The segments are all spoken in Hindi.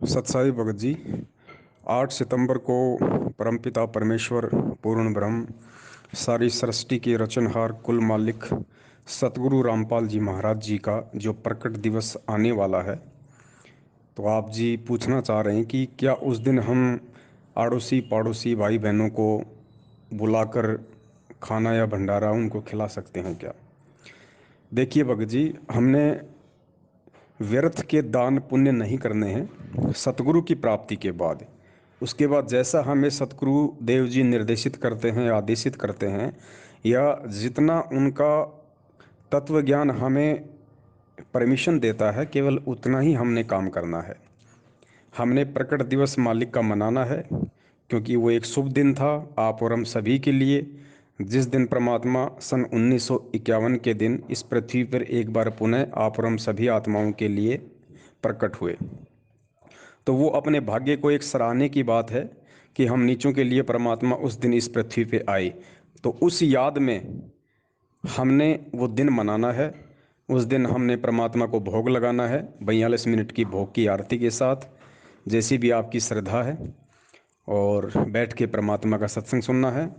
सत्साई भगत जी। 8 सितंबर को परमपिता परमेश्वर पूर्ण ब्रह्म सारी सृष्टि के रचनहार कुल मालिक सतगुरु रामपाल जी महाराज जी का जो प्रकट दिवस आने वाला है, तो आप जी पूछना चाह रहे हैं कि क्या उस दिन हम आड़ोसी पड़ोसी भाई बहनों को बुलाकर खाना या भंडारा उनको खिला सकते हैं क्या। देखिए भगत जी, हमने व्यर्थ के दान पुण्य नहीं करने हैं। सतगुरु की प्राप्ति के बाद, उसके बाद जैसा हमें सतगुरु देव जी निर्देशित करते हैं, आदेशित करते हैं, या जितना उनका तत्व ज्ञान हमें परमिशन देता है, केवल उतना ही हमने काम करना है। हमने प्रकट दिवस मालिक का मनाना है, क्योंकि वो एक शुभ दिन था आप और हम सभी के लिए। जिस दिन परमात्मा सन 1951 के दिन इस पृथ्वी पर एक बार पुनः आप और हम सभी आत्माओं के लिए प्रकट हुए, तो वो अपने भाग्य को एक सराहने की बात है कि हम नीचों के लिए परमात्मा उस दिन इस पृथ्वी पे आए। तो उस याद में हमने वो दिन मनाना है। उस दिन हमने परमात्मा को भोग लगाना है 42 मिनट की भोग की आरती के साथ, जैसी भी आपकी श्रद्धा है, और बैठ के परमात्मा का सत्संग सुनना है।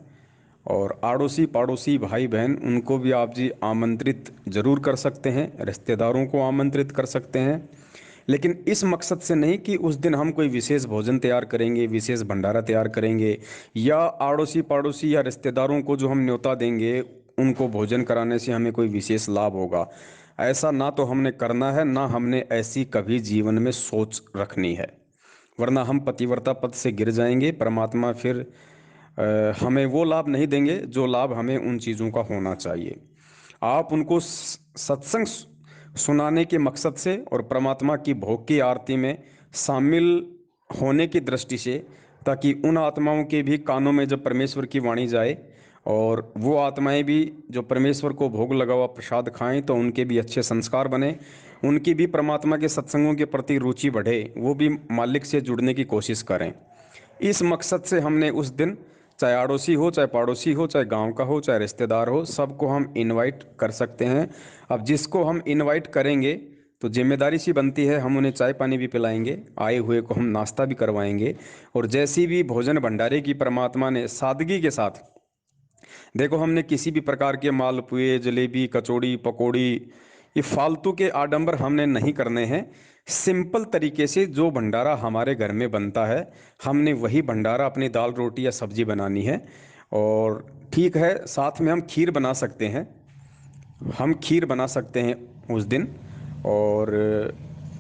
और आड़ोसी पड़ोसी भाई बहन उनको भी आप जी आमंत्रित जरूर कर सकते हैं, रिश्तेदारों को आमंत्रित कर सकते हैं, लेकिन इस मकसद से नहीं कि उस दिन हम कोई विशेष भोजन तैयार करेंगे, विशेष भंडारा तैयार करेंगे, या आड़ोसी पड़ोसी या रिश्तेदारों को जो हम न्योता देंगे उनको भोजन कराने से हमें कोई विशेष लाभ होगा। ऐसा ना तो हमने करना है, ना हमने ऐसी कभी जीवन में सोच रखनी है, वरना हम पतिव्रता पद से गिर जाएंगे। परमात्मा फिर हमें वो लाभ नहीं देंगे जो लाभ हमें उन चीज़ों का होना चाहिए। आप उनको सत्संग सुनाने के मकसद से और परमात्मा की भोग की आरती में शामिल होने की दृष्टि से, ताकि उन आत्माओं के भी कानों में जब परमेश्वर की वाणी जाए और वो आत्माएं भी जो परमेश्वर को भोग लगा हुआ प्रसाद खाएं, तो उनके भी अच्छे संस्कार बने, उनकी भी परमात्मा के सत्संगों के प्रति रुचि बढ़े, वो भी मालिक से जुड़ने की कोशिश करें। इस मकसद से हमने उस दिन, चाहे आड़ोसी हो, चाहे पड़ोसी हो, चाहे गांव का हो, चाहे रिश्तेदार हो, सबको हम इनवाइट कर सकते हैं। अब जिसको हम इनवाइट करेंगे तो जिम्मेदारी सी बनती है, हम उन्हें चाय पानी भी पिलाएंगे, आए हुए को हम नाश्ता भी करवाएंगे। और जैसी भी भोजन भंडारे की परमात्मा ने सादगी के साथ, देखो हमने किसी भी प्रकार के मालपुए जलेबी कचौड़ी पकौड़ी, ये फालतू के आडंबर हमने नहीं करने हैं। सिंपल तरीके से जो भंडारा हमारे घर में बनता है, हमने वही भंडारा अपनी दाल रोटी या सब्जी बनानी है। और ठीक है, साथ में हम खीर बना सकते हैं, हम खीर बना सकते हैं उस दिन। और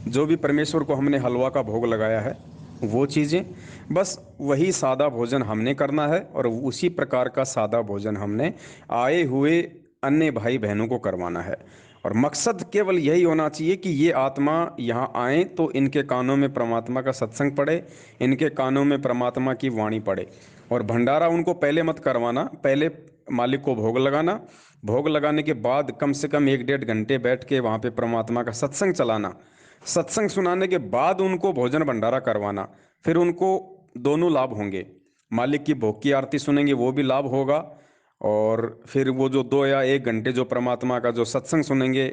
जो भी परमेश्वर को हमने हलवा का भोग लगाया है वो चीज़ें, बस वही सादा भोजन हमने करना है, और उसी प्रकार का सादा भोजन हमने आए हुए अन्य भाई बहनों को करवाना है। और मकसद केवल यही होना चाहिए कि ये आत्मा यहाँ आए तो इनके कानों में परमात्मा का सत्संग पड़े, इनके कानों में परमात्मा की वाणी पड़े। और भंडारा उनको पहले मत करवाना, पहले मालिक को भोग लगाना, भोग लगाने के बाद कम से कम 1 डेढ़ घंटे बैठ के वहाँ पे परमात्मा का सत्संग चलाना, सत्संग सुनाने के बाद उनको भोजन भंडारा करवाना। फिर उनको दोनों लाभ होंगे, मालिक की भोग की आरती सुनेंगे वो भी लाभ होगा, और फिर वो जो 2 या 1 घंटे जो परमात्मा का जो सत्संग सुनेंगे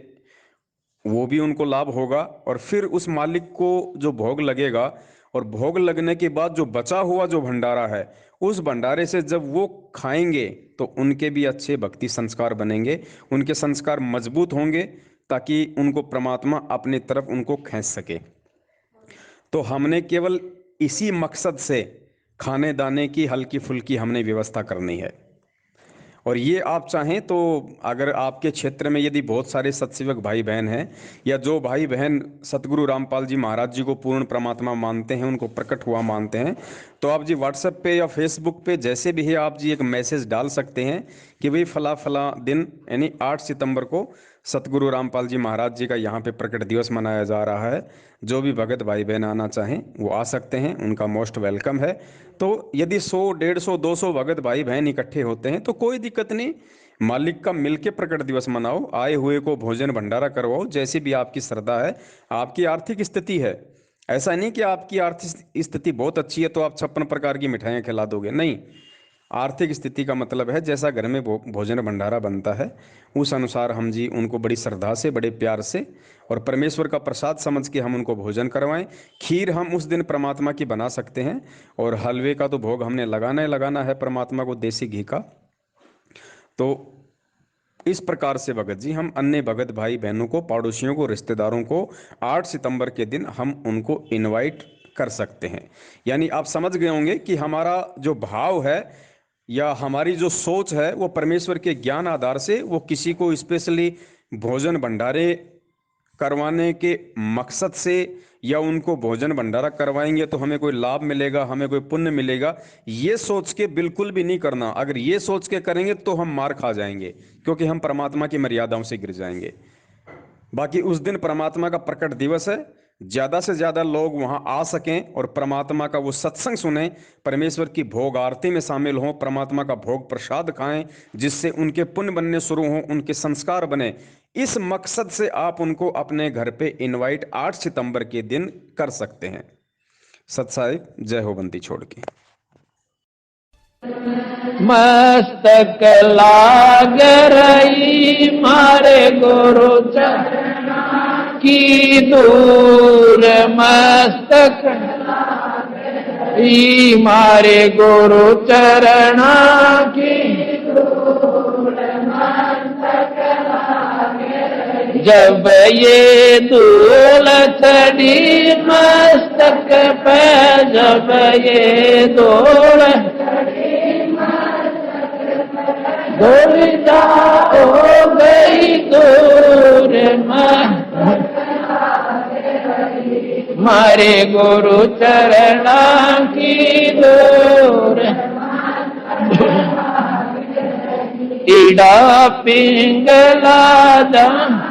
वो भी उनको लाभ होगा। और फिर उस मालिक को जो भोग लगेगा, और भोग लगने के बाद जो बचा हुआ जो भंडारा है, उस भंडारे से जब वो खाएंगे तो उनके भी अच्छे भक्ति संस्कार बनेंगे, उनके संस्कार मजबूत होंगे, ताकि उनको परमात्मा अपनी तरफ उनको खींच सके। तो हमने केवल इसी मकसद से खाने दाने की हल्की फुल्की हमने व्यवस्था करनी है। और ये आप चाहें तो, अगर आपके क्षेत्र में यदि बहुत सारे सत्सेवक भाई बहन हैं, या जो भाई बहन सतगुरु रामपाल जी महाराज जी को पूर्ण परमात्मा मानते हैं, उनको प्रकट हुआ मानते हैं, तो आप जी व्हाट्सएप पे या फेसबुक पे जैसे भी है आप जी एक मैसेज डाल सकते हैं कि भाई फला फला दिन यानी 8 सितंबर को सतगुरु रामपाल जी महाराज जी का यहाँ पे प्रकट दिवस मनाया जा रहा है। जो भी भगत भाई बहन आना चाहें वो आ सकते हैं, उनका मोस्ट वेलकम है। तो यदि 100 150 200 भगत भाई बहन इकट्ठे होते हैं तो कोई दिक्कत नहीं, मालिक का मिलके प्रकट दिवस मनाओ, आए हुए को भोजन भंडारा करवाओ, जैसी भी आपकी श्रद्धा है, आपकी आर्थिक स्थिति है। ऐसा नहीं कि आपकी आर्थिक स्थिति बहुत अच्छी है तो आप 56 प्रकार की मिठाइयाँ खिला दोगे, नहीं। आर्थिक स्थिति का मतलब है जैसा घर में भोजन भंडारा बनता है उस अनुसार हम जी उनको बड़ी श्रद्धा से, बड़े प्यार से और परमेश्वर का प्रसाद समझ के हम उनको भोजन करवाएं। खीर हम उस दिन परमात्मा की बना सकते हैं और हलवे का तो भोग हमने लगाना ही लगाना है परमात्मा को, देसी घी का। तो इस प्रकार से भगत जी हम अन्य भगत भाई बहनों को, पड़ोसियों को, रिश्तेदारों को 8 सितंबर के दिन हम उनको इनवाइट कर सकते हैं। यानी आप समझ गए होंगे कि हमारा जो भाव है या हमारी जो सोच है वो परमेश्वर के ज्ञान आधार से वो किसी को स्पेशली भोजन भंडारे करवाने के मकसद से या उनको भोजन भंडारा करवाएंगे तो हमें कोई लाभ मिलेगा, हमें कोई पुण्य मिलेगा, ये सोच के बिल्कुल भी नहीं करना। अगर ये सोच के करेंगे तो हम मार खा जाएंगे, क्योंकि हम परमात्मा की मर्यादाओं से गिर जाएंगे। बाकी उस दिन परमात्मा का प्रकट दिवस है, ज्यादा से ज्यादा लोग वहां आ सकें और परमात्मा का वो सत्संग सुने, परमेश्वर की भोग आरती में शामिल हों, परमात्मा का भोग प्रसाद खाएं, जिससे उनके पुण्य बनने शुरू हों, उनके संस्कार बने। इस मकसद से आप उनको अपने घर पे इनवाइट 8 सितंबर के दिन कर सकते हैं। सत साहिब, जय हो बंदी छोड़ के। मस्तक लाग रही मारे गुरु चरण की दूर, मस्तक ही मारे गुरु चरण की दूर, मस्तक जब ये धूल चढ़ी मस्तक पे, जब ये धूल धूलिया हो गई दूर, मारे गुरु चरण की दूर, ईड़ा पिंगला दम